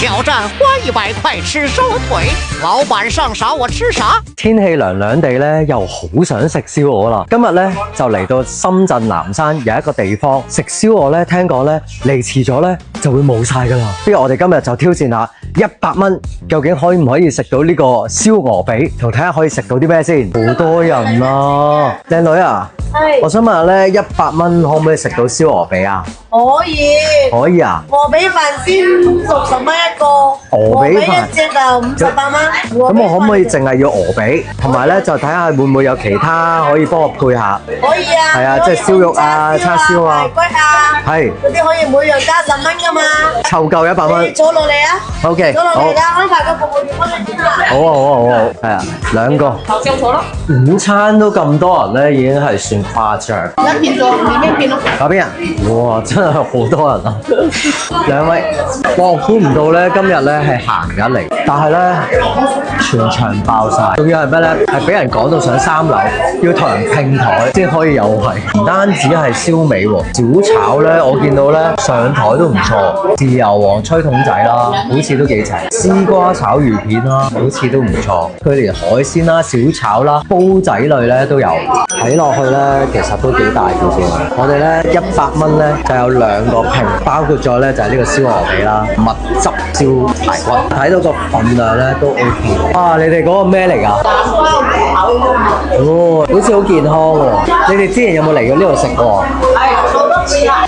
挑戰花100塊吃燒腿，老闆上啥我吃啥。天氣涼涼地咧，又好想食燒鵝啦。今日咧就嚟到深圳南山有一個地方食燒鵝咧，聽講咧嚟遲咗咧就會冇晒噶啦。不如我哋今日就挑戰下100蚊，究竟可唔可以食到呢個燒鵝髀，同睇下可以食到啲咩先。好多人啊，靚女啊！我想問下咧，100蚊可唔可以食到燒鵝髀啊？可以。可以啊！鵝髀飯先60蚊一個，鵝髀飯一隻就58蚊。咁我可唔可以淨係要鵝髀？同埋咧就睇下會唔會有其他可以幫我配下？可以啊。係啊，即係燒肉啊、叉燒啊、排骨啊，係嗰啲可以每樣加10蚊噶嘛。湊夠100蚊。你坐落嚟啊 OK，坐落嚟㗎，安排個服務員幫你點啊。好啊，好啊，好啊，係啊，2個。燒坐咯，午餐都咁多人咧，已經係算誇張。一片咗，你邊片咯？嗰邊啊？哇，真係好多人啊！2位，哇，我估唔到咧，今日咧係閒日嚟，但係咧全場爆晒，仲要係咩咧？係俾人講到上3樓，要同人拼台先可以有位。唔單止係燒味喎，小炒咧，我見到咧上台都唔錯，豉油皇吹筒仔啦，好似都幾齊，絲瓜炒魚片啦，好似都唔錯。佢連海鮮啦、小炒啦、煲仔類咧都有，睇落去咧其實都幾大條先。我哋咧100蚊咧就有2個拼，包括咗咧就係呢個燒鵝髀啦、蜜汁燒排骨，睇到個份量咧都 OK。啊，你哋嗰個咩嚟㗎？哦，好似好健康喎。你哋之前有冇嚟過呢度食過？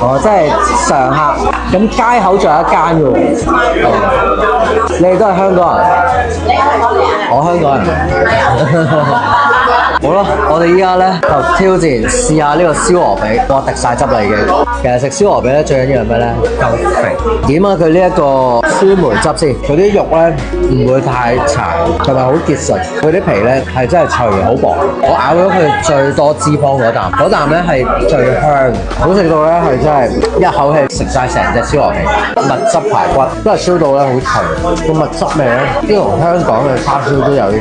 哦，即係常客。咁街口仲有一間嘅喎。你哋都係香港人？我香港人。好啦，我哋依家咧就挑戰試下呢個燒鵝髀，哇，滴晒汁啦已經。其實食燒鵝髀咧最緊要係咩咧？夠肥。點下佢呢一個酸梅汁先，佢啲肉咧唔會太柴，同埋好結實。佢啲皮咧係真係脆好薄。我咬咗佢最多脂肪嗰啖，嗰啖咧係最香，好食到咧係真係一口氣食晒成隻燒鵝髀。蜜汁排骨都係燒到咧好脆，個蜜汁味咧呢同香港嘅叉燒都有啲。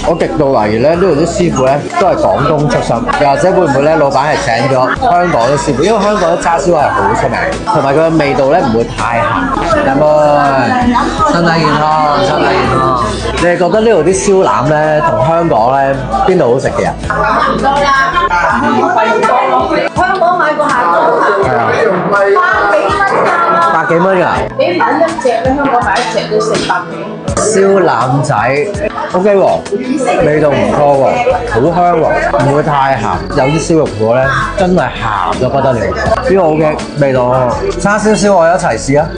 我極度懷疑咧呢度啲師傅咧都係廣東出身，又或者會唔會咧老闆係請咗香港嘅師傅？因為香港啲叉燒係好出名，同埋佢嘅味道咧唔會太鹹。飲杯，身體健康，身體健康。你哋覺得呢度啲燒腩咧同香港咧邊度好食嘅啊？差唔多啦，香港買個下晝係啊，百幾蚊㗎。 100幾蚊㗎？幾蚊一隻咧？香港買一隻都400幾。燒腩仔 OK 喎，味道唔錯喎，好香喎，唔會太鹹。有啲燒肉果咧真係鹹到不得了，呢個 OK 味道喎。叉燒燒我一齊試啊！